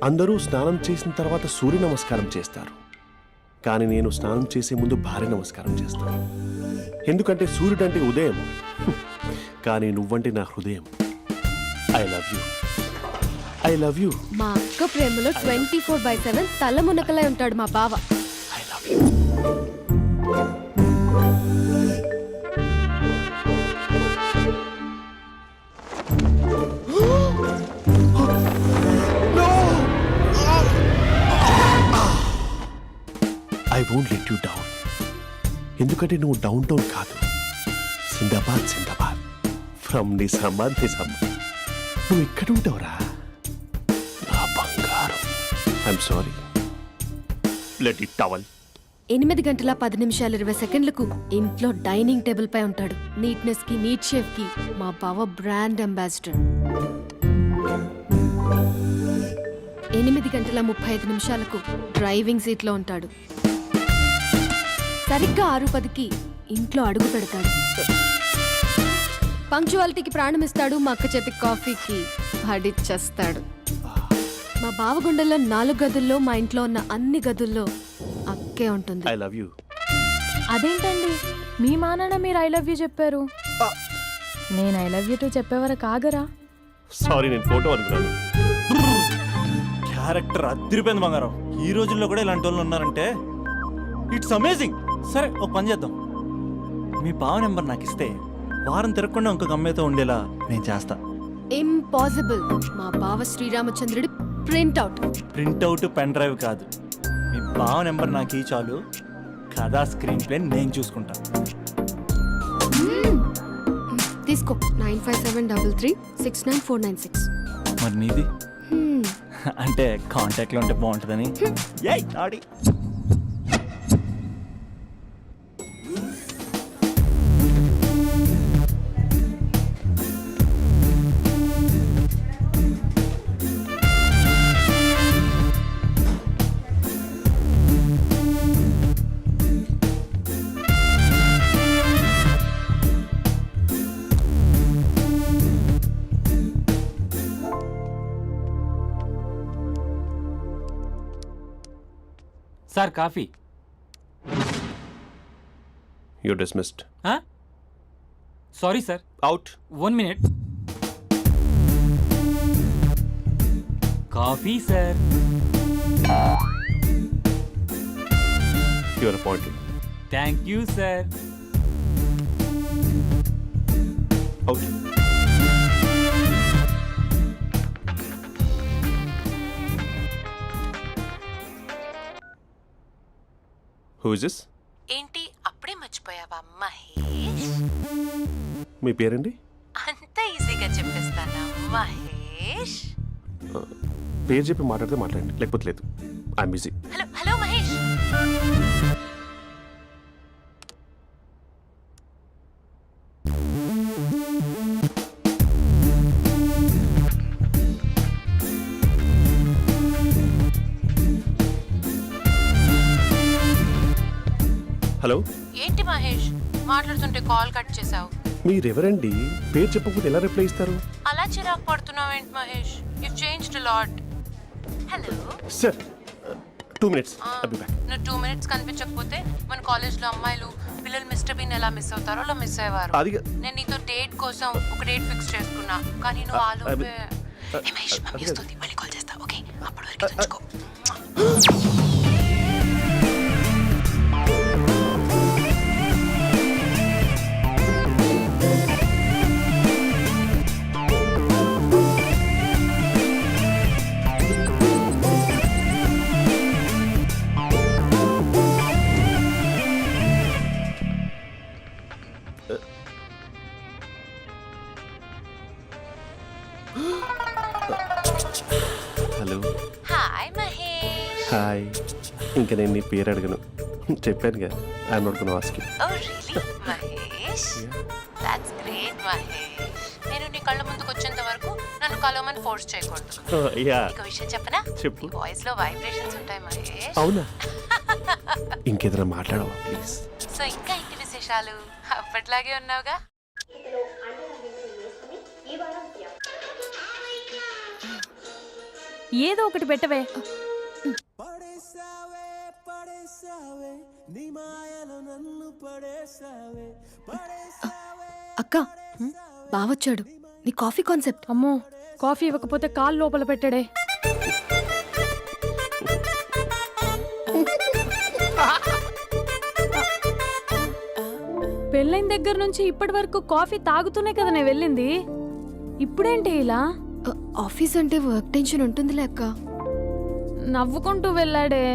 అందరూ స్నానం చేసిన తర్వాత సూర్య నమస్కారం చేస్తారు, కానీ నేను స్నానం చేసే ముందు భార్య నమస్కారం చేస్తాను. ఎందుకంటే సూర్యుడు అంటే ఉదయం, కానీ నువ్వంటే నా హృదయం. I love you, I love you. మా అక్క ప్రేమలో 24/7 తల మునకలై ఉంటాడు మా బావ. I love you. I won't let you down. ఎందుకంటే నువ్వు డౌన్ టౌన్ కాదు, జిందాబాద్ జిందాబాద్ ఫ్రమ్ నిజామాబాద్ నిజామాబాద్. నువ్వు ఇక్కడ ఉంటావురా నా బంగారం. I'm sorry, let it towel. 8:10:20 ఇంట్లో డైనింగ్ టేబుల్ పై ఉంటాడు. నీట్నెస్ కి, నీట్ షేఫ్ కి మా బావ బ్రాండ్ అంబాసిడర్. 8:35 డ్రైవింగ్ సీట్ లో ఉంటాడు. సరిగ్గా 6:10 ఇంట్లో అడుగు పెడతాడు. పంక్చువాలిటీకి ప్రాణం ఇస్తాడు. మా అక్క చేతి కాఫీకి పడిచ్చేస్తాడు. మా బావ గుండెల్లో 4 గదుల్లో, మా ఇంట్లో ఉన్న అన్ని గదుల్లో అక్కే ఉంటుంది. I love you. అదేంటండి మీ మానాన్న మీరు ఐ లవ్ యూ చెప్పారు, నేను ఐ లవ్ యూ టు చెప్పేవరకు ఆగరా? సారీ, నేను ఫోటో అనుకున్నాను. క్యారెక్టర్ అదిరిపోయింది బంగారం. ఈ రోజుల్లో కూడా ఇలాంటి వాళ్ళు ఉన్నారంటే ఇట్స్ అమేజింగ్. సరే, ఒక పని చేద్దాం. మీ బావ నెంబర్ నాకు ఇస్తే వారం తిరగకుండా ఇంకొక అమ్మాయితో ఉండేలా నేను చేస్తా. ఇంపాసిబుల్. మా బావ శ్రీరామచంద్రుడి ప్రింట్అవుట్. ప్రింట్అవుట్, పెన్ డ్రైవ్ కాదు. మీ బావ నెంబర్ నాకు చాలు. కథా స్క్రీన్ ప్లే నేను చూసుకుంటా. తీసుకో. 9573369496. మరి నీది? అంటే కాంటాక్ట్లో ఉంటే బాగుంటుందని. ఏయ్ ఆడి. Sir coffee. You dismissed. Sorry sir. Out. 1 minute. Coffee sir. You are appointed. Thank you sir. Out. Who is this? ఏంటి అప్పుడే మర్చిపోయావా మహేష్? మీ పేరండి? అంత ఈజీగా చెప్పేస్తానా మహేష్? పేరు చెప్పి మాట్లాడితే మాట్లాడండి, లేకపోతే లేదు. I'm busy. Hello hello Mahesh. Hello. ఏంటి మహేష్ మాట్లాడుతుంటే కాల్ కట్ చేసావు? మీరెవరండి? పేరు చెప్పకపోతే ఎలా రిప్లై ఇస్తారు? అలా చిరాకు పడుతున్నావేంటి Mahesh? You changed lot. Hello sir, 2 minutes. I'll be back. నువ్వు 2 minutes కనిపించకపోతే మన కాలేజ్లో అమ్మాయిలు పిల్లలు మిస్టర్ బీన్ ఎలా మిస్ అవుతారో అలా మిస్ అయ్యేవారు. నేను నీతో డేట్ కోసం ఒక డేట్ ఫిక్స్ చేసుకున్నా, కానీ నువ్వు ఆలోపే. మహేష్ మమ్మీ వస్తుంది, మళ్ళీ కాల్ చేస్తా. ఓకే, అప్పటి వరకు తెచ్చుకో. హలో. హాయ్ మహేష్. హాయ్. ఇంకా నేను నీ పేరు అడగను, చెప్పానుగా. I'm not gonna ask you. Oh really Mahesh? That's great Mahesh. నేను నీ కళ్ళ ముందుకు వచ్చేంత వరకు నన్ను కలవమని ఫోర్స్ చేయకూడదు. యా. ఒక విషయం చెప్పనా? చెప్పు. వాయిస్ లో వైబ్రేషన్స్ ఉంటాయి మహేష్. అవునా? ఇంకేదైనా మాట్లాడవా ప్లీజ్? సో ఇంకా ఇంటి విశేషాలు అప్పట్లాగే ఉన్నావుగా? ఏదో ఒకటి పెట్టవే. అక్క బావొచ్చాడు. నీ కాఫీ కాన్సెప్ట్. అమ్మో, కాఫీ ఇవ్వకపోతే కాలు లోపల పెట్టాడే. పెళ్ళైన దగ్గర నుంచి ఇప్పటి వరకు కాఫీ తాగుతూనే కదా నేను వెళ్ళింది. ఇప్పుడేంటి ఇలా? ఆఫీస్ అంటే వర్క్ టెన్షన్ ఉంటుందిలే అక్క. నవ్వుకుంటూ వెళ్ళాడే.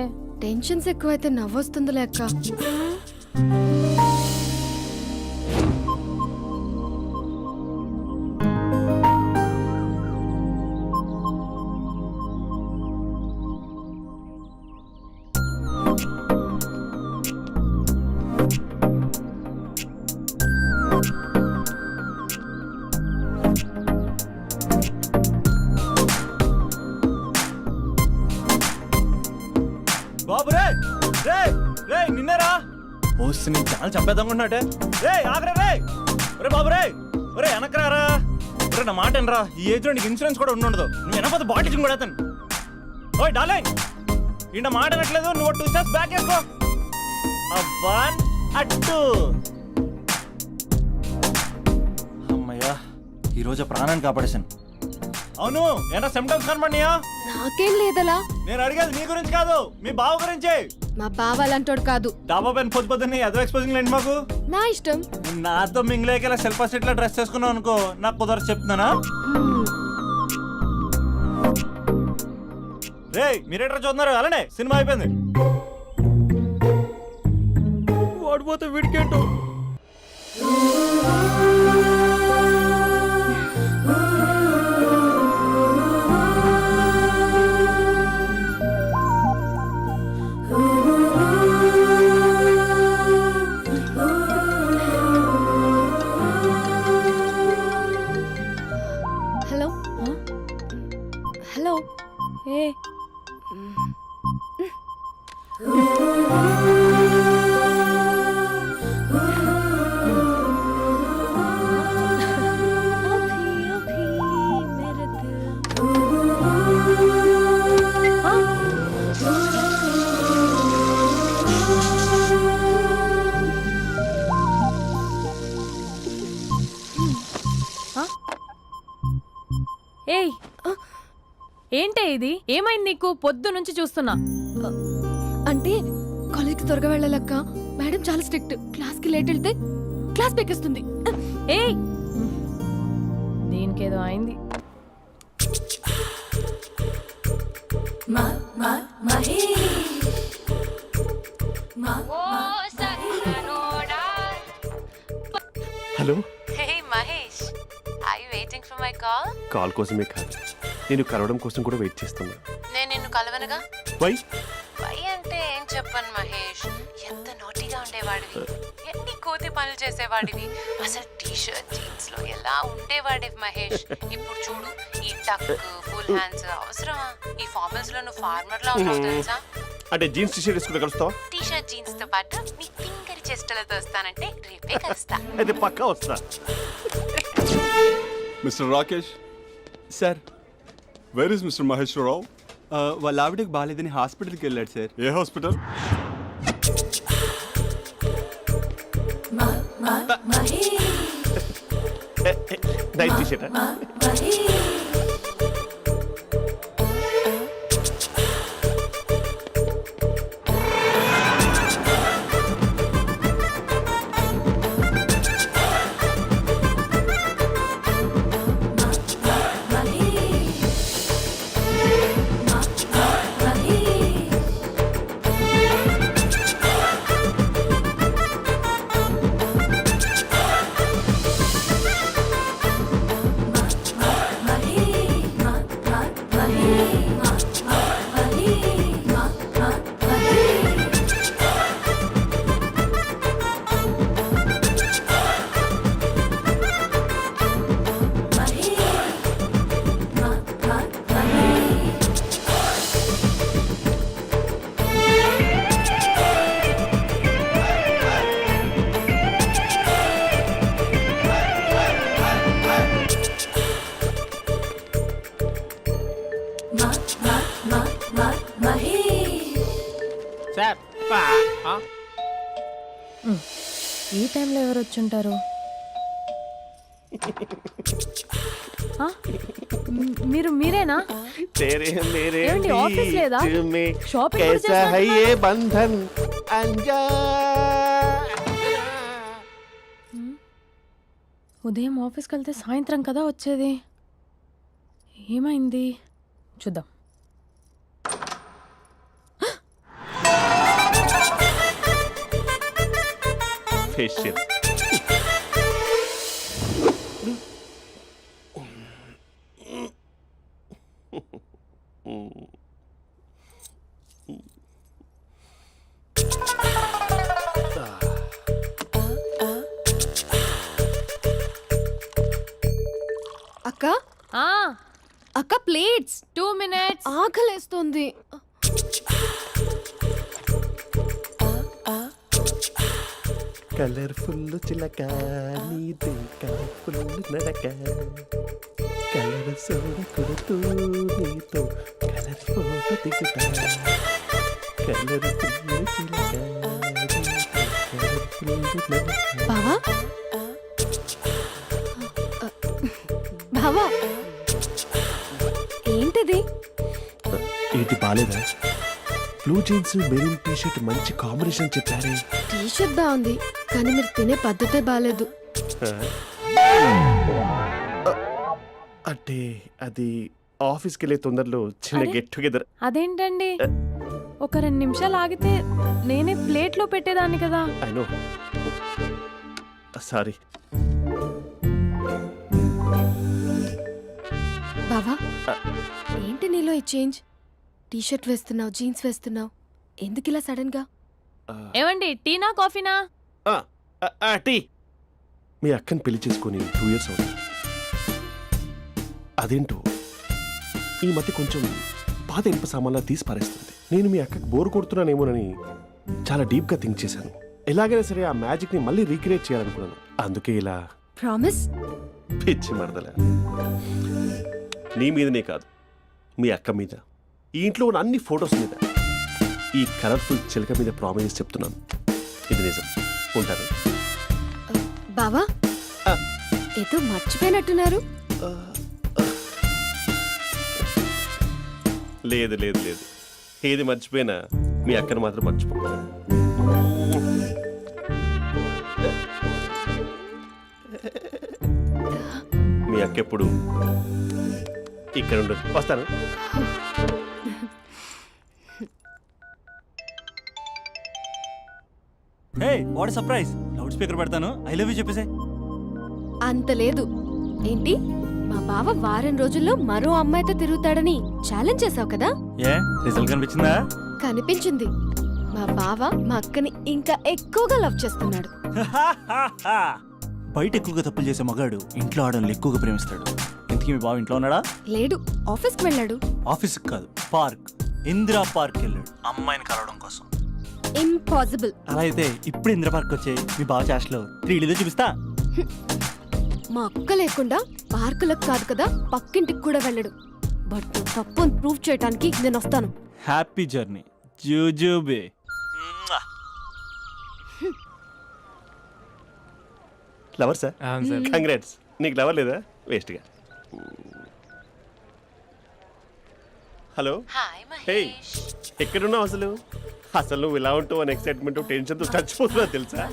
టెన్షన్స్ ఎక్కువైతే నవ్వొస్తుందిలే అక్క. బాబు రే రే రే నిన్నేరా పోస్ట్ నేను చాలా చంపేద్దామనుకుంటున్నాటే. రే ఆగరా రే. ఒరే బాబు రే. ఒరే వెనకరారా. ఒరే నా మాట వినరా. ఈ ఏజ్ లో నీకు ఇన్సూరెన్స్ కూడా ఉండదు. నువ్వు వెనకపోతే బాటిల్ కూడా అతను. ఓయ్ డార్లింగ్, ఈ నా మాట అనట్లేదు. నువ్వు 2 స్టెప్స్ బ్యాక్ వేసుకో. వన్ అట్టు. అమ్మయ్యా, ఈరోజు ప్రాణాన్ని కాపాడేశాను. అవును, ఏనా సిమ్టమ్స్ కనబడినాయా? నాకేం లేదలా. నేను అడిగేది నీ గురించి కాదు, మీ బావ గురించి. మా బావ అలాంటోడు కాదు. డాబా పైన పొద్దున్నే ఎదో ఎక్స్పోజింగ్ లేండి మాకు. నా ఇష్టం. నాతో మింగిలేక సెల్ఫా సెట్ లో డ్రెస్ చేసుకున్నావు అనుకో, నాకు కుదరదు చెప్తున్నానా. రే మీరేట్రా చూస్తున్నారు? అలానే సినిమా అయిపోయింది. వాడిపోతే వీడికేంటో. Hello hello. ఏ ఏయ్, ఏంటే ఇది? ఏమైంది నీకు? పొద్దు నుంచి చూస్తున్నా. అంటే కాలేజ్కి త్వరగా వెళ్ళాలక్క. మేడం చాలా స్ట్రిక్ట్. క్లాస్కి లేట్ వెళ్తే క్లాస్ పెక్కేస్తుంది. ఏయ్, దీనికేదో అయింది. Hello. Hey Mahesh, are you waiting for my call? Call కోసమే కాదు, నేను కలవడం కోసం కూడా వెయిట్ చేస్తున్నా. నేను నిన్ను కలవనుగా. వై? వై అంటే ఏం చెప్పను మహేష్. ఎంత నోటీగా ఉండేవాడివి, ఎన్ని కోతి పనులు చేసేవాడివి. అసలు టీ షర్ట్ జీన్స్ లో ఎలా ఉండేవాడివి మహేష్. ఇప్పుడు చూడు, ఈ టక్ ఫుల్ హ్యాండ్స్ అవసరమా? ఈ ఫార్మల్స్ లో నువ్వు ఫార్మర్ లా ఉన్నావు తెలుసా. అంటే జీన్స్ టీ షర్ట్ వేసుకుంటే కలుస్తావా? టీ షర్ట్ జీన్స్ తో పాటు నీ ఫింగర్ చెస్టలతో వస్తానంటే రేపే కలుస్తా. అయితే పక్కా వస్తా. Mister Rakesh, sir, where is mister Maheswararao? వాళ్ళ ఆవిడకి బాగాలేదని హాస్పిటల్కి వెళ్ళాడు సార్. ఏ హాస్పిటల్? Night T shirt. టైంలో ఎవరు వచ్చుంటారు? ఆ? మీరేనా? तेरे मेरे ఏమండి, ఆఫీస్ లేదా? बीच में షాపింగ్ కూడా कैसा है చేస్తున్నారు? ये बंधन अंजा ఉదయం ఆఫీస్కి వెళ్తే సాయంత్రం కదా వచ్చేది. ఏమైంది చూద్దాం. फेशियल అక్క ఆ, అక్క ప్లేట్స్ 2 minutes. ఆకలేస్తుంది. కలర్ఫుల్ చిలక నీదే కలర్ఫుల్ నడక కలర్ సోడి కొడుతూ నీతో కలర్ ఫోటో దిగుతా కలర్ఫుల్ చిలక కలర్ఫుల్ నడక. బావా బావా ఏంటిది? ఏంటి బాలేదా? Blue jeans maroon T shirt మంచి కాంబినేషన్ చెప్పారే. టీ షర్ట్ బాగుంది కానీ మీరు తినే పద్ధతే బాగాలేదు. అంటే అది ఆఫీస్కి వెళ్ళే తొందరలో చిన్న అరే? Get together. అదేంటండి, ఒక 2 నిమిషాలు ఆగితే నేనే ప్లేట్లో పెట్టేదాన్ని కదా. I know, sorry. బావా ఏంటి నీలో ఈ చేంజ్? టీ షర్ట్ వేస్తున్నావు, జీన్స్ వేస్తున్నావు, ఎందుకు ఇలా సడన్ గా? ఏమండి, టీనా కాఫీనా? టీ. మీ అక్కని పెళ్లి చేసుకొని 2 years అవుతుంది. అదేంటో ఈ మధ్య కొంచెం పాత ఇనుప సామాన్లా తీసి పారేస్తుంది. నేను మీ అక్కకి బోర్ కొడుతున్నానేమోనని చాలా డీప్గా థింక్ చేశాను. ఎలాగైనా సరే ఆ మ్యాజిక్ని మళ్ళీ రీక్రియేట్ చేయాలనుకున్నాను. అందుకే ఇలా. ప్రామిస్? పిచ్చి మరదల, నీ మీదనే కాదు, మీ అక్క మీద, ఈ ఇంట్లో ఉన్న అన్ని ఫొటోస్ మీద, ఈ కలర్ఫుల్ చిలక మీద ప్రామిస్ చెప్తున్నాను. ఇది నిజం. ఉంటాను. బావా ఆ. ఏదో మర్చిపోయినట్టున్నారు. లేదు లేదు లేదు, ఏది మర్చిపోయినా మీ అక్కను మాత్రం మర్చిపో. మీ అక్క ఎప్పుడు ఇక్కడ ఉండదు. వస్తాను. Hey what surprise. Loud speaker పెడతాను, ఐ లవ్ యూ చెప్పేసే. అంత లేదు. ఏంటి, మా బావ వారం రోజుల్లో మరో అమ్మాయితో తిరుగుతాడని ఛాలెంజ్ చేసావు కదా? ఏ రిజల్ట్ కనిపించిందా? కనిపించింది. మా బావ మా అక్కని ఇంకా ఎక్కువగా లవ్ చేస్తున్నాడు. బయట ఎక్కువగా తప్పులు చేసే మగాడు ఇంట్లో ఆడవాళ్ళు ఎక్కువగా ప్రేమిస్తాడు. ఇంతకీ మీ బావ ఇంట్లో ఉన్నాడా? లేడు, ఆఫీస్కి వెళ్ళాడు. ఆఫీస్కి కాదు, పార్క్, ఇందిరా పార్క్ వెళ్ళాడు అమ్మాయిని కలవడం కోసం. ఇంపాసిబుల్. అలా అయితే ఇప్పుడు ఇందిరా పార్క్ వచ్చే మీ బావ చాష్లో 3Dలో చూపిస్తా. మా అక్క లేకుండా పార్కులకు కాదు కదా, పక్కింటికి కూడా వెళ్ళడు. బట్ నువ్వు తప్పు ప్రూవ్ చేయడానికి నేను వస్తాను. హ్యాపీ జర్నీ జూజూబే. Lover sir? కంగ్రాట్స్. నీకు లవర్ లేదా? వేస్ట్గా. హలో. Hi hey, Mahesh. ఎక్కడున్నావు అసలు? అసలు నువ్వు ఇలా ఉంటావు అని ఎక్సైట్మెంట్ టెన్షన్తో చచ్చిపోతున్నా తెలుసా?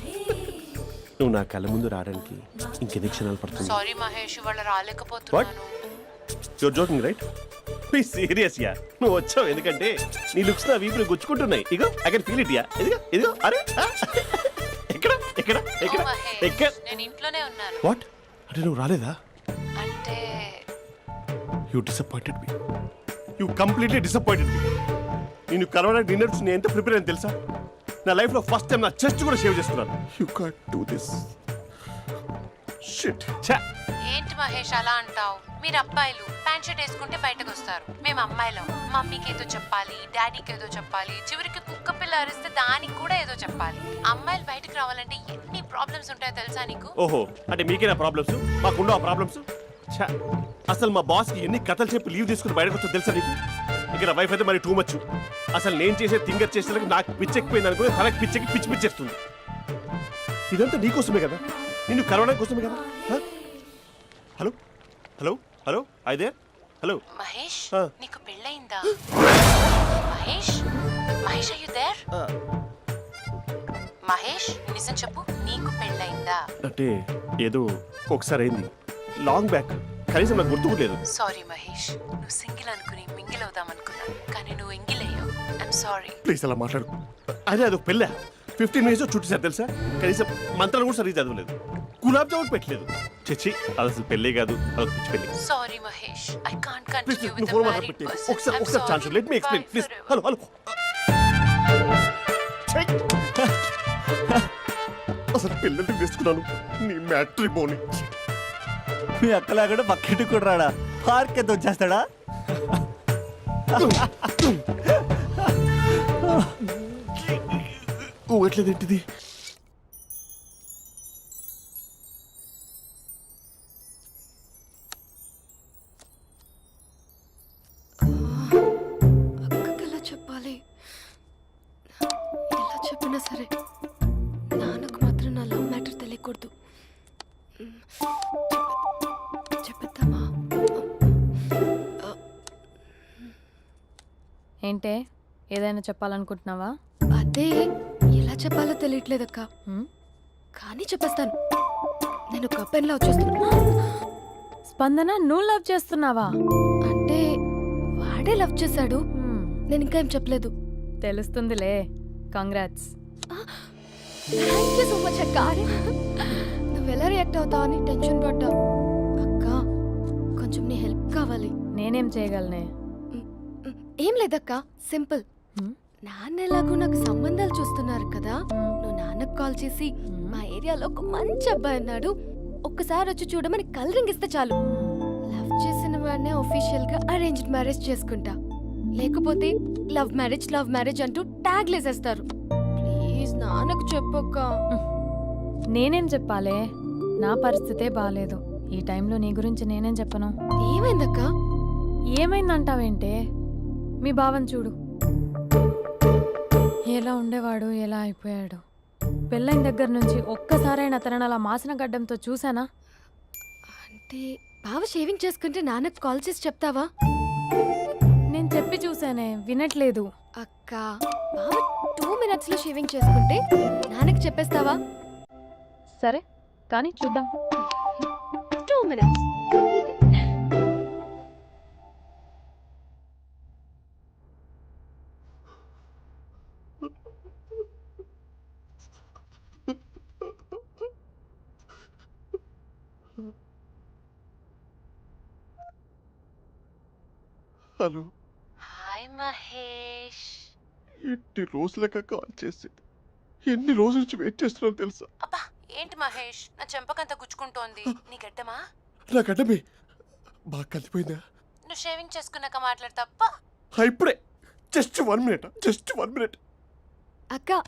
నువ్వు నా కళ్ళ ముందు రావడానికి ఇంకెన్ని క్షణాలు పడుతుంది? సారీ మహేష్, ఇవాళ రాలేకపోతున్నాను. Your joking right? Please serious yeah. నువ్వు వచ్చావు ఎందుకంటే నీ లుక్స్ నా వీపుని గుచ్చుకుంటున్నాయి. ఇగో I can feel it yeah. ఇదిగో ఇదిగో. అరే ఎక్కడ ఎక్కడ ఎక్కడ ఓ మహేష్, ఎక్కడ? నేను ఇంట్లోనే ఉన్నాను. వాట్ అంటే నువ్వు రాలేదా? అంటే you disappointed me. You completely disappointed me. నేను కలవడానికి డిన్నర్స్ నేను ఎంత ప్రిపేర్ అని తెలుసా? నా లైఫ్లో ఫస్ట్ టైం నా చెస్ట్ కూడా సేవ్ చేస్తున్నాను. You can't do this. Shit. ఛా. ఏంటి మహేష్ అలా అంటావు? మీరు అబ్బాయిలు ప్యాంట్ షర్ట్ వేసుకుంటే బయటకు వస్తారు. మేము అమ్మాయిలం, మమ్మీకి ఏదో చెప్పాలి, డాడీకి ఏదో చెప్పాలి, చివరికి కుక్క పిల్ల అరిస్తే దానికి కూడా ఏదో చెప్పాలి. అమ్మాయిలు బయటకు రావాలంటే ఎన్ని ప్రాబ్లమ్స్ ఉంటాయో తెలుసా నీకు? ఓహో, అంటే మీకేనా ప్రాబ్లమ్స్? మాకుండా ఆ ప్రాబ్లమ్స్? ఛా. అసలు మా బాస్కి ఎన్ని కథలు చెప్పి లీవ్ తీసుకుని బయటకు వచ్చా తెలుసా నీకు? ఇక్కడ వైఫ్ అయితే మరి టూ మచ్. అసలు నేను చేసే థింగర్ చేసేందుకు నాకు పిచ్చెక్కిపోయింది అనుకుని తనకి పిచ్చెక్కి పిచ్చి పిచ్చేస్తుంది. ఇదంతా నీకోసమే కదా, నిన్ను కరోనా కోసమే కదా. హ? హలో హలో హలో అయితే హలో. మహేష్ ఆ. నీకు పెళ్ళయిందా? Mahesh Mahesh are you there? మహేష్ నిజం చెప్పు, నీకు పెళ్ళయిందా? అంటే ఏదో ఒకసారి అయింది, లాంగ్ బ్యాక్, కనీసం నాకు గుర్తు కూడా లేదు. సారీ మహేష్, నువ్వు సింగిల్ అనుకుని మింగిల్ అవుదాం అనుకున్నా, కానీ నువ్వు ఎంగిల్ అయ్యావు. I'm sorry. ప్లీజ్ అలా మాట్లాడు. అదే అదొక పెళ్ళ 15 మినిట్స్ చుట్టేసారు తెలుసా, కనీసం మంత్రాలు కూడా సరిగ్గా చదవలేదు, గులాబ్ జామున్ పెట్టలేదు. చచ్చి అది అసలు పెళ్ళే కాదు, అదొక పిచ్చి పెళ్ళి. Sorry Mahesh, I can't please continue నువ్వు విత్ ఫోన్ ద మాట్లాడి మ్యారీడ్ పెట్టి పర్సన్. ఒకసారి chance let me explain please. Hello hello. అసలు పెళ్ళంటే తీసుకున్నాను నీ మ్యాట్రీ బోని. మీ అక్కలా కూడా పక్కింటి కూడా రాడా, పార్క్ ఎంత వచ్చేస్తాడా? ఓ ఎట్లేదేంటిది? అక్కకి ఎలా చెప్పాలి? ఎలా చెప్పినా సరే నాన్నకు మాత్రం నా లవ్ మ్యాటర్ తెలియకూడదు. చెప్పేద్దామా? ఏంటే ఏదైనా చెప్పాలనుకుంటున్నావా? అదే ఎలా చెప్పాలో తెలియట్లేదక్క, హ్మ్? కానీ చెప్పేస్తాను. నేను ఒక అబ్బాయిలా వచ్చేస్తున్నా. స్పందన నువ్వు లవ్ చేస్తున్నావా? అంటే వాడే లవ్ చేశాడు, హ్మ్, నేను ఇంకా ఏం చెప్పలేదు. తెలుస్తుందిలే. Congrats. Thank you so much అక్క. నువ్వు ఎలా రియాక్ట్ అవుతావు అని టెన్షన్ పడ్డా. అక్క కొంచెం నీ హెల్ప్ కావాలి. నేనేం చేయగలనే? ఏం లేదక్క, సింపుల్. హ్మ్? నాన్న ఎలాగో నాకు సంబంధాలు చూస్తున్నారు కదా, నువ్వు నాన్నకు కాల్ చేసి మా ఏరియాలో ఒక మంచి అబ్బాయి అన్నాడు, ఒక్కసారి వచ్చి చూడమని కలరింగ్ ఇస్తే చాలు. లవ్ చేసిన వాడినే ఒఫీషియల్ గా అరేంజ్డ్ మ్యారేజ్ చేసుకుంటా, లేకపోతే లవ్ మ్యారేజ్ అంటూ ట్యాగ్ లేసేస్తారు. ప్లీజ్ నాన్నకు చెప్పక్క. నేనేం చెప్పాలే? నా పరిస్థితే బాలేదు. ఈ టైంలో నీ గురించి నేనేం చెప్పను? ఏమైందక్క? ఏమైందంటావేంటే? మీ భావం చూడు, ఎలా ఉండేవాడు, ఎలా అయిపోయాడు. పెళ్ళైన దగ్గర నుంచి ఒక్కసారైనా తనని అలా మాసిన గడ్డంతో చూసానా? అంటే బావ షేవింగ్ చేసుకుంటే నాన్నకు కాల్ చేసి చెప్తావా? నేను చెప్పి చూసానే, వినట్లేదు. అక్క బావ 2 minutes లో షేవింగ్ చేసుకుంటే నాన్నకి చెప్పేస్తావా? సరే కానీ చూద్దాం. 2 minutes. హలో. హాయ్ మహేష్. ఎన్ని రోజులక కాల్ చేసి, ఎన్ని రోజుల నుంచి వెయిట్ చేస్తున్నాను తెలుసా? అబ్బా ఏంటి మహేష్, నా చెంపకంత గుచ్చుకుంటోంది. నీ గడ్డమా? నా గడ్డమే బాగా కలిపోయిందా? నువ్వు షేవింగ్ చేసుకున్నాక మాట్లాడతాప్పా. ఇప్పుడే జస్ట్ 1 minute, జస్ట్ 1 minute. అక్క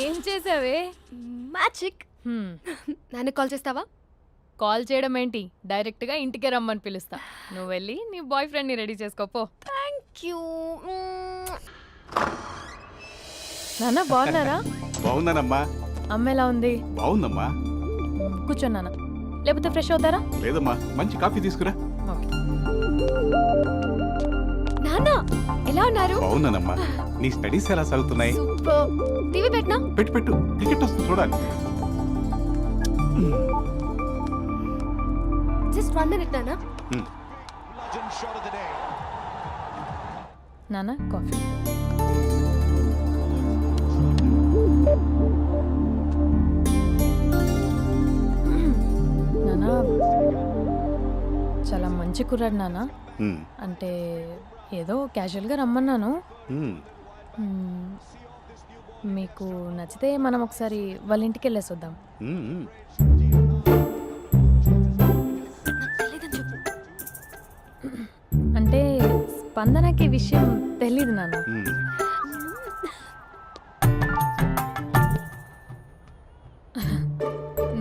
ఏం చేసావే? మ్యాజిక్. నాన్న కాల్ చేస్తావా? కాల్ చేయడం ఏంటి, డైరెక్ట్గా ఇంటికే రమ్మని పిలుస్తా. నువ్వు వెళ్ళి నీ బాయ్ ఫ్రెండ్ని రెడీ చేసుకోపో. Thank you. నాన్న బాగున్నారా? బాగున్నానమ్మా. అమ్మ ఎలా ఉంది? బాగుందమ్మా. కూర్చోన్నానా, లేకపోతే ఫ్రెష్ అవుతారా? లేదమ్మా, మంచి కాఫీ తీసుకురా. ఓకే. నాన్న ఎలా ఉన్నారు? బాగున్నానమ్మా. నీ స్టడీస్ ఎలా సాగుతున్నాయి? సూపర్. టీవీ పెట్టనా? పెట్టు పెట్టు, టికెట్ వస్తుంది చూడాలి. జస్ట్ 1 minute నాన్న. నాన్న కాఫీ. నాన్న చాలా మంచి కుర్రాడు నాన్న. అంటే ఏదో క్యాజువల్గా రమ్మన్నాను. మీకు నచ్చితే మనం ఒకసారి వాళ్ళ ఇంటికి వెళ్ళేసి వద్దాం. నాకు తెలీదని చెప్పు. అంటే స్పందనకి విషయం తెలీదు నాన్న.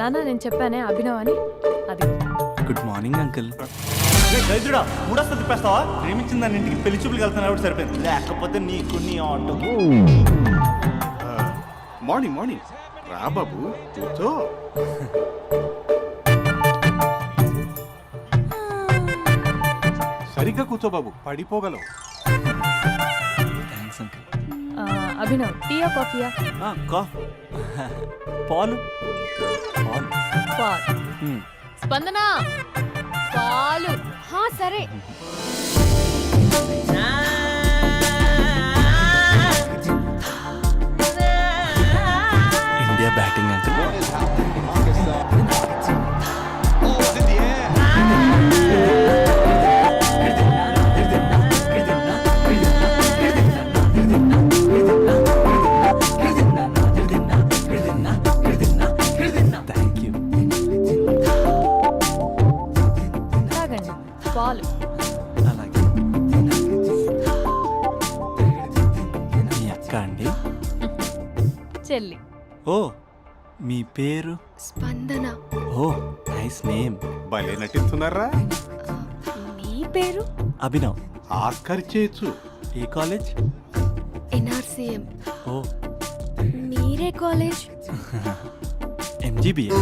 నాన్న నేను చెప్పానే అభినవ్ అని అది గుడ్ మార్నింగ్ అంకుల్. దరిద్రుడా మూడొస్తా తిప్పేస్తావా? ప్రేమించిన దాని ఇంటికి పెళ్లి చూపులు వెళ్తున్నా కాబట్టి సరిపోయింది, లేకపోతే నీకు నీ ఆటోకి. మార్నింగ్ మార్నింగ్ రా బాబు కూర్చో. సరిగ్గా కూర్చో బాబు, పడిపోగలవు. Thanks uncle. అభినవ్ టీయా కాఫీయా? పాలు పాలు. పాల్. స్పందన పాలు. హా సరే. India batting uncle. Thank you. తాగండి పాలు. అలాగే. మీ అక్క అండి? చెల్లి. ఓ మీ పేరు? స్పందన. ఓ నైస్ నేమ్. భలే నటిస్తున్నారా? మీ పేరు? అభినవ్. ఆస్కర్ చేయొచ్చు. ఏ కాలేజ్? ఎన్ఆర్సీఎం. ఓ మీరే కాలేజ్? ఎంజీబీఏ.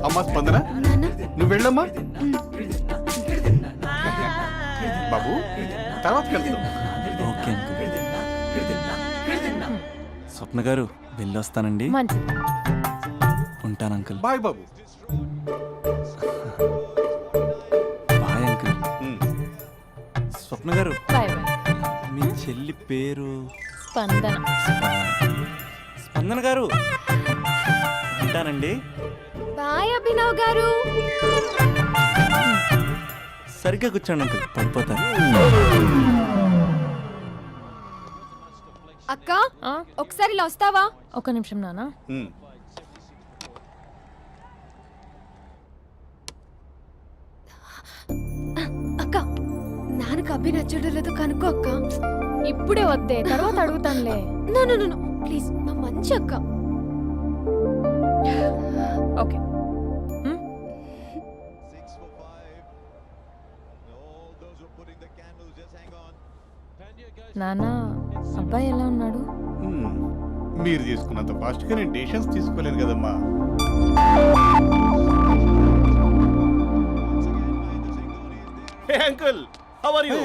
అమ్మా స్పందన నాన్న. నువ్వు వెళ్ళమ్మా. బాబు తర్వాత వెళ్తాం. Okay uncle. స్వప్న గారు వెళ్ళొస్తానండి. మంచిది. ఉంటాను అంకుల్. బాయ్ బాబు. Bye uncle. ఉమ్. Swapna garu bye bye. మీ చెల్లి పేరు? స్పందన. స్పందన గారు ఉంటానండి. బాయ్ అభినవ్ గారు. సరిగ్గా కూర్చోండి అంకుల్, పడిపోతారు. అక్క ఆ? ఒకసారి ఇలా వస్తావా? ఒక నిమిషం నాన్న. ఉమ్. అక్క నాన్నకు అభి నచ్చడం లేదో కనుక్కో అక్క. ఇప్పుడే వద్దే, తర్వాత అడుగుతానులే. నో ప్లీజ్, నా మంచి అక్క. ఓకే. నాన్న అబ్బాయి ఎలా ఉన్నాడు? ఉమ్. మీరు తీసుకున్నంత ఫాస్ట్గా నేను డెసిషన్స్ తీసుకోలేను కదమ్మా. Hey uncle, how are you?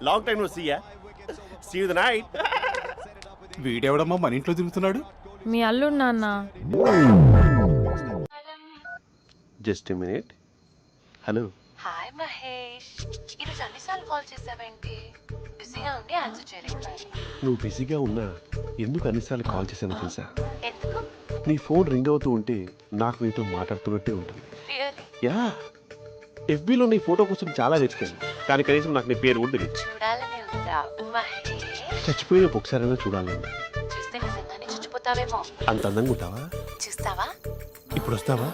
Long time no see ya. See you the night. వీడెవడమ్మా మన ఇంట్లో తిరుగుతున్నాడు? మీ అల్లుడు నాన్న. Just a minute. Hello. Hi Mahesh, ఈరోజు అన్నిసార్లు కాల్ చేసావేంటి? బిజీగా ఉండి ఆన్సర్ చేయలేదు. నువ్వు బిజీగా ఉన్నా ఎందుకు అన్నిసార్లు కాల్ చేశానో తెలుసా? ఎందుకు? నీ ఫోన్ రింగ్ అవుతూ ఉంటే నాకు నీతో మాట్లాడుతున్నట్టే ఉంటుంది. రియల్లీ? యా, ఎఫ్బీలో నీ ఫోటో కోసం చాలా వెతికాను, కానీ కనీసం నాకు నీ పేరు కూడా తెలియదు. చూడాలని ఉందా మహేష్? చచ్చిపోయిన ఒకసారైనా చూడాలని. చూస్తే నిజంగానే చచ్చిపోతావేమో. అంత అందంగా ఉంటావా? చూస్తావా? ఇప్పుడు వస్తావా?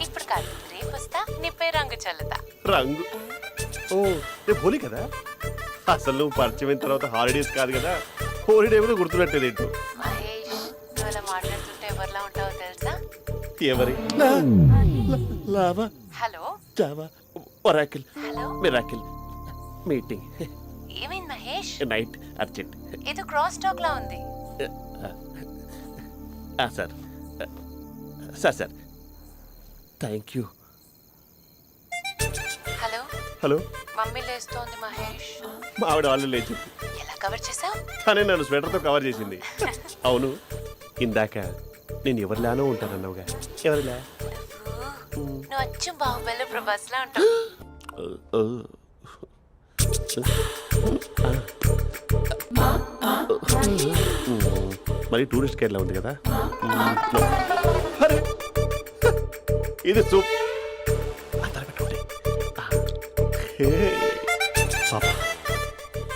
ఇప్పుడు కాదు, రేపు వస్తా, నీపై రంగు చల్లుతా. రంగు? ఓ రేపు హోలీ కదా. అసలు నువ్వు పరిచయం అయిన తర్వాత హాలిడేస్ కాదు కదా, హోలిడే కూడా గుర్తుపెట్టేది ఏంటో. మహేష్, నువ్వు అలా మాట్లాడుతుంటే ఎవరిలా ఉంటావో తెలుసా? ఎవరి? Lava, hello Java, Oracle, hello, miracle, meeting, ఏమైంది మహేష్? Night, urgent. ఏదో క్రాస్ టాక్ లా ఉంది. Sir sir sir thank you. Hello, hello, mummy లేస్తోంది మహేష్. మా ఆవిడ వాళ్ళు లేచి ఎలా కవర్ చేసావు? తనే నన్ను స్వెటర్తో కవర్ చేసింది. అవును, ఇందాక నేను ఎవరిలానో ఉంటానన్నావుగా, ఎవరిలా? నువ్వు అచ్చం బాహుబలి ప్రభాస్ లా ఉంటావు. మరి టూరిస్ట్ గైడ్లా ఉంది కదా. అరే, ఇది సూప్. పాపా,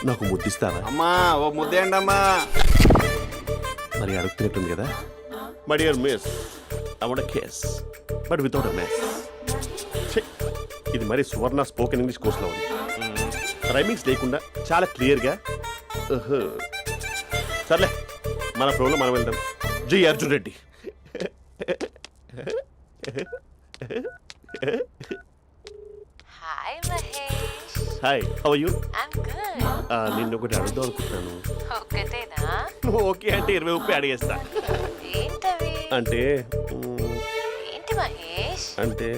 నాకు ముద్దిస్తావా? అమ్మా ఓ ముద్దేయండి అమ్మా. మరి అడుగుతున్నట్టుంది కదా. My dear miss, I want kiss but without a mess. ఇది మరి సువర్ణ స్పోకెన్ ఇంగ్లీష్ కోర్సులో ఉంది. రైమింగ్స్ లేకుండా చాలా క్లియర్గా. సర్లే, మన ఫ్లోలో మనం వెళ్దాం. G Arjun Reddy. Hi Mahesh. Hi, how you? I'm good. నిన్ను ఒకటి అడుగుదాం అనుకుంటున్నాను. ఒక్కటేనా? ఓకే అంటే 20 రూపాయలు అడిగేస్తా. ఏంటవి? అంటే ఏంటి మహేష్? అంటే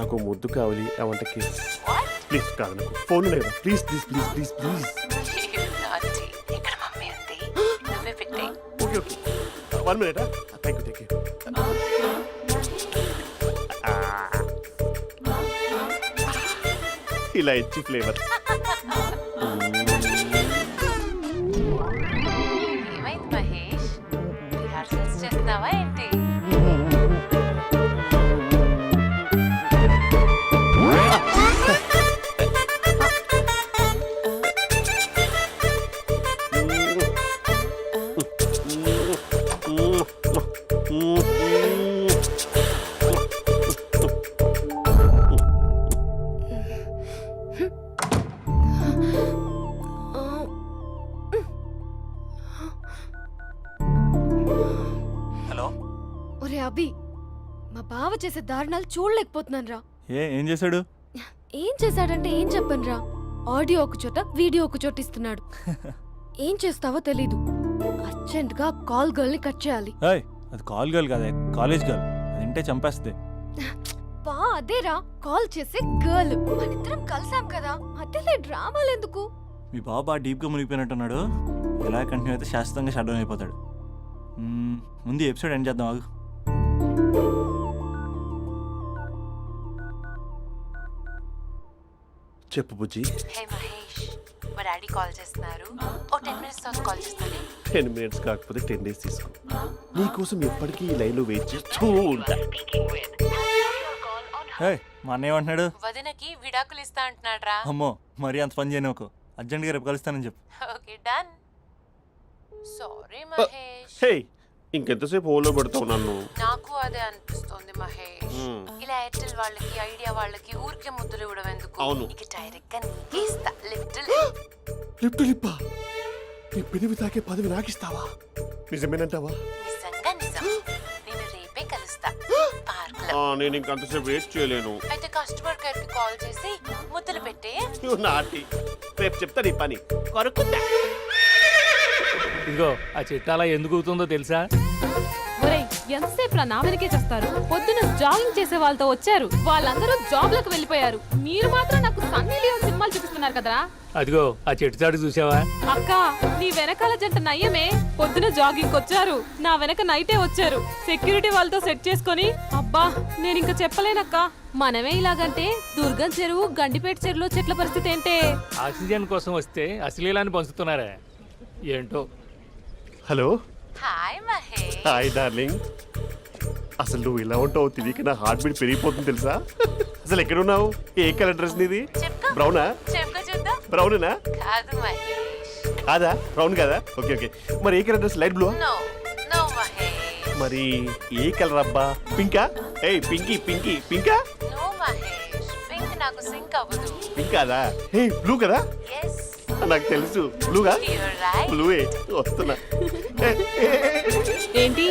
నాకు ముద్దు కావాలి ఆ వంటకి. What? ప్లీజ్ కాదు, నాకు ఫోన్ లేదు. Please please please please please. You naughty. ఇక్కడ మమ్మీ ఉంది, నువ్వే పెట్టే. Okay okay, 1 minute. Thank you thank you. ఇలా ఇచ్చి ఫ్లేవర్. ఏమైంది మహేష్? రిహార్సల్స్ చేస్తున్నావా ఏంటి? హలో. ఒరే అభి, మా బావ చేసే దారుణాలు చూడలేకపోతున్నాను రా. ఏం చేశాడు? ఏం చేశాడంటే ఏం చెప్పనురా. ఆడియో ఒక చోట, వీడియో ఒక చోట ఇస్తున్నాడు. ఏం చేస్తావో తెలీదు. అర్జెంట్ గా కాల్ గర్ల్ ని కట్ చేయాలి. ఏయ్, అది కాల్ గర్ల్ కాదే, కాలేజ్ గర్ల్. అది వింటే చంపేస్తుంది. బా అదేరా, కాల్ చేసే గర్ల్. మనిద్దరం కలిసాం కదా, మధ్యలో డ్రామాలు ఎందుకు? మీ బాబా డీప్గా మునిగిపోయినట్టున్నాడు. ఎలా కంటిన్యూ అయితే శాశ్వతంగా షట్ డౌన్ అయిపోతాడు. ముందు ఎపిసోడ్ ఎండ్ చేద్దాం, ఆగు. చెప్పు బుజ్జి. హే మహేష్, మా డాడీ కాల్ చేస్తున్నారు. ఓ 10 minutes తర్వాత కాల్ చేస్తాను. 10 minutes కాకపోతే 10 days తీసుకో. నీకోసం ఎప్పటికీ ఈ లైన్లో వెయిట్ చేస్తూ ఉంటా. ఏయ్, మా అన్నయ్య ఏమంటున్నాడు? వదినకి విడాకులు ఇస్తా అంటున్నాడు రా. అమ్మో, మరీ అంత పని చేయను. ఒక అర్జెంట్గా రేపు కలుస్తానని చెప్పు. Okay done. సారీ మహేష్. హే, ఇంకెంతసేపు హోల్లో పెడతావు నన్ను? నాకు అదే అనిపిస్తుంది మహేష్. ఇలా ఎయిర్టెల్ వాళ్ళకి, ఐడియా వాళ్ళకి ఊరికే ముద్దులు ఇవ్వడం ఎందుకు? అవును. ఇక డైరెక్ట్ గా నీకే ఇస్తా. లిటిల్ లిప్టు లిప్పా, నీ పెదవి తాకే పదవి నాకిస్తావా? నిజమేనంటావా? నిజంగా నిజం. నేను రేపే కలుస్తా పార్క్ లో. నేను ఇంకంతసేపు వెయిట్ చేయలేను. అయితే కస్టమర్ కేర్ కి కాల్ చేసి ముద్దులు పెట్టే. నువ్వు నాటి, రేపు చెప్తా నీ పని. కొరుకుంటా. ఇదిగో ఆ చిట్టాలా ఎందుకు అవుతుందో తెలుసా? ఒరేయ్, ఎంతసేపు నా వెనకే చేస్తారు? పొద్దున జాగింగ్ చేసే వాళ్ళతో వచ్చారు, వాళ్ళందరూ జాబ్లకు వెళ్ళిపోయారు. మీరు మాత్రం నాకు సన్నీ లియోన్ సినిమాలు చూపిస్తున్నారు కదరా. అదిగో ఆ చెట్టు చాటు చూసావా? అక్క, నీ వెనకాల జంట నయ్యమే. పొద్దున జాగింగ్ వచ్చారు, నా వెనక నైటే వచ్చారు. సెక్యూరిటీ వాళ్ళతో సెట్ చేసుకొని, అబ్బా నేను ఇంకా చెప్పలేనక్క. మనమే ఇలాగంటే దుర్గం చెరువు, గండిపేట చెరువులో చెట్ల పరిస్థితి ఏంటే? ఆక్సిజన్ కోసం వస్తే అశ్లీలాన్ని పంచుతున్నారా ఏంటో. Hello. Hi Mahesh. Hi darling. అసలు నువ్వు ఇలా ఉంటావు తెలియక నా హార్ట్ బీట్ పెరిగిపోతుంది తెలుసా? అసలు ఎక్కడున్నావు? ఏ కలర్ డ్రెస్ నీది? చెప్పుకో. బ్రౌనా? చెప్పుకో చూద్దాం. బ్రౌనేనా? కాదు మహేష్. కాదా? బ్రౌన్ కదా? Okay okay. మరి ఏ colour dress? Light blue? No no Mahesh. మరి ఏ కలర్ అబ్బా? పింకా? ఏయ్ పింకీ పింకీ పింకా? నో మహేష్, పింక్ నాకు సింక్ అవ్వదు. పింక్ కాదా? ఏ బ్లూ కదా? ఎస్, నాకు తెలుసు. బ్లూగా? You're right. బ్లూవే వస్తున్నా. ఏంటి?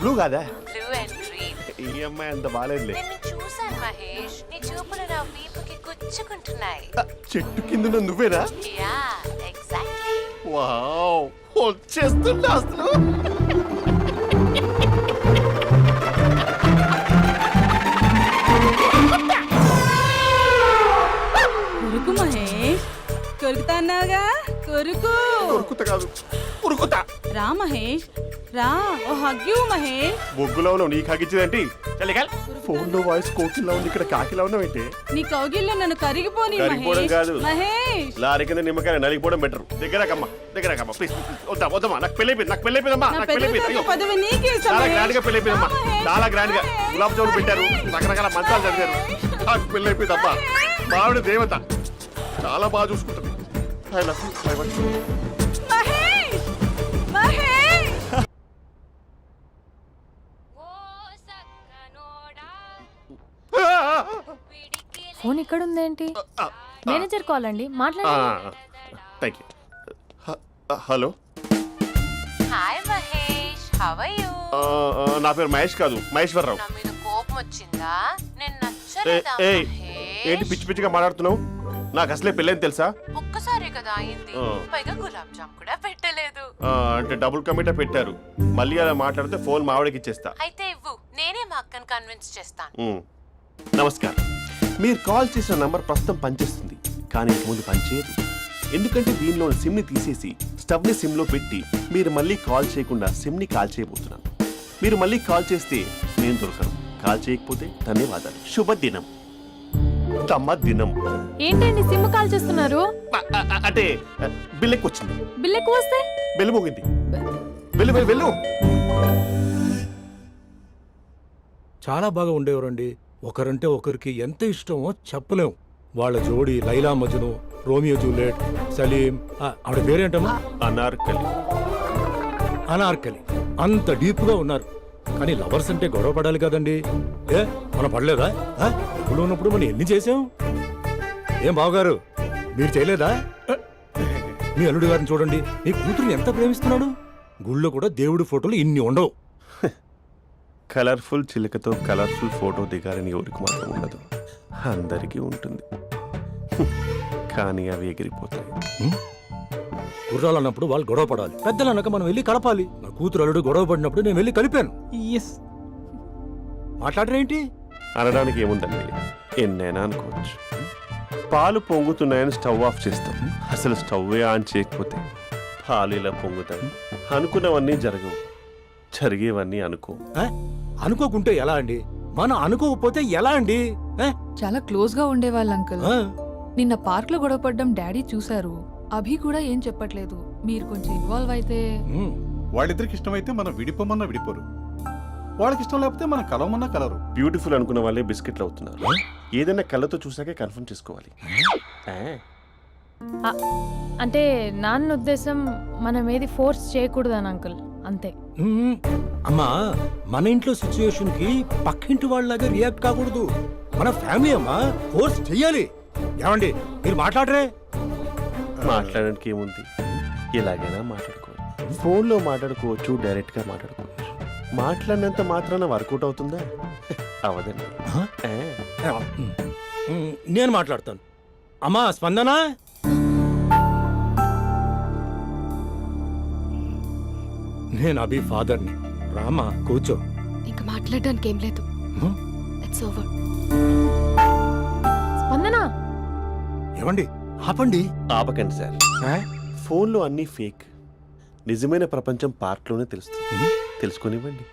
బ్లూ కాదా? Blue and green. ఈ అమ్మాయి అంత బాగాలేదులే. నిన్ను చూశాను మహేష్, నీ చూపులు నా వీపుకి గుచ్చుకుంటున్నాయి. చెట్టు కింద నువ్వేనా? Yeah exactly. వావ్, వచ్చేస్తున్నా అసలు. కొరుకు మహేష్, కొరుకుతా అన్నావుగా, కొరుకు. ఉరుకుతా కాదు, ఉరుకుతా. రా మహేష్, రా. ఓ హగ్గు మహేష్. బొగ్గులో ఉన్నావు, నీకు హగిచ్చేదేంటి? ఫోన్ లో వాయిస్ కోకిలా ఉంది, ఇక్కడ కాకిలా ఉన్నావేంటి? నీ కౌగిల్లో నన్ను కరిగిపోని కరిగిపోవడం మహేష్. కాదు. మహేష్, లారీ కింద నిమ్మకాయ నలిగిపోవడం బెటర్. దగ్గరకమ్మా, దగ్గరకమ్మా ప్లీజ్. వద్దా వద్దమ్మా, నాకు పెళ్ళైపోయింది, నాకు పెళ్ళైపోయిందమ్మా, నా నాకు పెళ్ళైపోయింది. పెద్ద అయ్యో, పదవి నీకే ఇస్తా చాలా మహేష్. గ్రాండ్ గా పెళ్ళైపోయిందమ్మా, చాలా గ్రాండ్ గా. గులాబ్ జామున్ పెట్టారు, రకరకాల మంచాలు చదివారు. నాకు పెళ్ళైపోయిందమ్మా. మావిడ దేవత, చాలా బాగా చూసుకుంటుంది. I love you, I want you. Mahesh, Mahesh. Phone ఇక్కడ ఉందేంటి? మేనేజర్ కాల్ అండి, మాట్లాడండి. Thank you. Hello. Hi how are you? నా పేరు మహేష్ కాదు మహేశ్వరరావు. నా మీద కోపం వచ్చిందా? నేను ఏ, నచ్చలేదా ఏయ్, మహేష్? ఏంటి పిచ్చి పిచ్చిగా మాట్లాడుతున్నావు? నాకు అసలే పెళ్ళని తెలుసా? ఒక్కసారి కదా అయింది, ఆ. పైగా గులాబ్ జామ్ కూడా పెట్టలేదు. అంటే డబుల్ కమిటా పెట్టారు. మళ్ళీ అలా మాట్లాడితే ఫోన్ మా ఆవిడకి ఇచ్చేస్తా. అయితే ఇవ్వు, నేనే మా అక్కని కన్విన్స్ చేస్తాను. ఉమ్. నమస్కారం. మీరు కాల్ చేసిన నంబర్ ప్రస్తుతం పనిచేస్తుంది, కానీ ఇంక ముందు పనిచేయదు. ఎందుకంటే దీనిలో సిమ్ని తీసేసి స్టవ్ని సిమ్లో పెట్టి మీరు మళ్ళీ కాల్ చేయకుండా సిమ్ని కాల్ చేయబోతున్నాను. మీరు మళ్ళీ కాల్ చేస్తే నేను దొరకను, కాల్ చేయకపోతే ధన్యవాదాలు. శుభదినం. తమ దినం. ఏంటండి సిమ్ కాల్ చేస్తున్నారు? అంటే బిల్ ఎక్కువ వచ్చింది. బిల్ ఎక్కువ వస్తే బెల్లు మోగింది. వెళ్ళు వెళ్ళు వెళ్ళు. చాలా బాగా ఉండేవారండి. ఒకరంటే ఒకరికి ఎంత ఇష్టమో చెప్పలేం. వాళ్ళ జోడి లైలా మజ్ను, రోమియో జూలియట్, సలీం, ఆవిడ పేరేంటమ్మా? అనార్కలి. అనార్కలి. అంత డీప్ గా ఉన్నారు. కానీ లవర్స్ అంటే గొడవ పడాలి కదండి. ఏ మనం పడలేదా? ఎప్పుడు ఉన్నప్పుడు మనం ఎన్ని చేసాం? ఏం బావగారు, మీరు చేయలేదా? మీ అల్లుడి గారిని చూడండి, మీ కూతురుని ఎంత ప్రేమిస్తున్నాడు. గుళ్ళో కూడా దేవుడి ఫోటోలు ఇన్ని ఉండవు. కలర్ఫుల్ చిలుకతో కలర్ఫుల్ ఫోటో దిగాలని ఎవరికి మాత్రం ఉండదు, అందరికీ ఉంటుంది. కానీ అవి ఎగిరిపోతాయి. గుర్రాలు అన్నప్పుడు వాళ్ళు గొడవ పడాలి, పెద్దలు అన్నాక మనం వెళ్ళి కలపాలి. నా కూతురు అల్లుడు గొడవ పడినప్పుడు నేను వెళ్ళి కలిపాను. మాట్లాడరేంటి? అనడానికి ఏముందండి, ఎన్నైనా అనుకోవచ్చు. పాలు పొంగుతున్నాయని స్టవ్ ఆఫ్ చేస్తాం, అసలు స్టవ్వే ఆన్ చేయకపోతే పాలు ఇలా పొంగుతాయి. అనుకున్నవన్నీ జరగవు, జరిగేవన్నీ అనుకో. అనుకోకుంటే ఎలా అండి? మనం అనుకోకపోతే ఎలా అండి? చాలా క్లోజ్ గా ఉండేవాళ్ళు అంకుల్. నిన్న పార్క్ లో గొడవపడ్డం డాడీ చూశారు. అభి కూడా ఏం చెప్పట్లేదు. మీరు కొంచెం ఇన్వాల్వ్ అయితే. వాళ్ళిద్దరికి ఇష్టమైతే మనం విడిపోమన్నా విడిపోరు, వాళ్ళకి ఇష్టం లేకపోతే మనం కలవమన్నా కలరు. బ్యూటిఫుల్ అనుకున్న వాళ్ళే బిస్కెట్లు అవుతున్నారు. ఏదైనా కళ్ళతో చూసాకే కన్ఫర్మ్ చేసుకోవాలి. అంటే నాన్న ఉద్దేశం మనం ఏది ఫోర్స్ చేయకూడదని అంకుల్, అంతే. అమ్మా, మన ఇంట్లో సిచ్యుయేషన్ కి పక్కింటి వాళ్ళలాగా రియాక్ట్ కాకూడదు. మన ఫ్యామిలీ అమ్మా, ఫోర్స్ చెయ్యాలి. ఏమండి మీరు మాట్లాడరే? మాట్లాడడానికి ఏముంది, ఎలాగైనా మాట్లాడుకోవచ్చు. ఫోన్లో మాట్లాడుకోవచ్చు, డైరెక్ట్గా మాట్లాడుకోవచ్చు. మాట్లాడినంత మాత్రాన వర్కౌట్ అవుతుందా? అవదండి. నేను మాట్లాడతాను. అమ్మా స్పందన, నేను అభి ఫాదర్ని. రామా కూర్చో. ఇంకా మాట్లాడడానికి ఏం లేదు. It's over. స్పందన, ఏమండి ఆపండి. ఆపకండి సార్. ఫోన్లో అన్నీ ఫేక్, నిజమైన ప్రపంచం పార్ట్లోనే తెలుస్తుంది. తెలుసుకొనివ్వండి.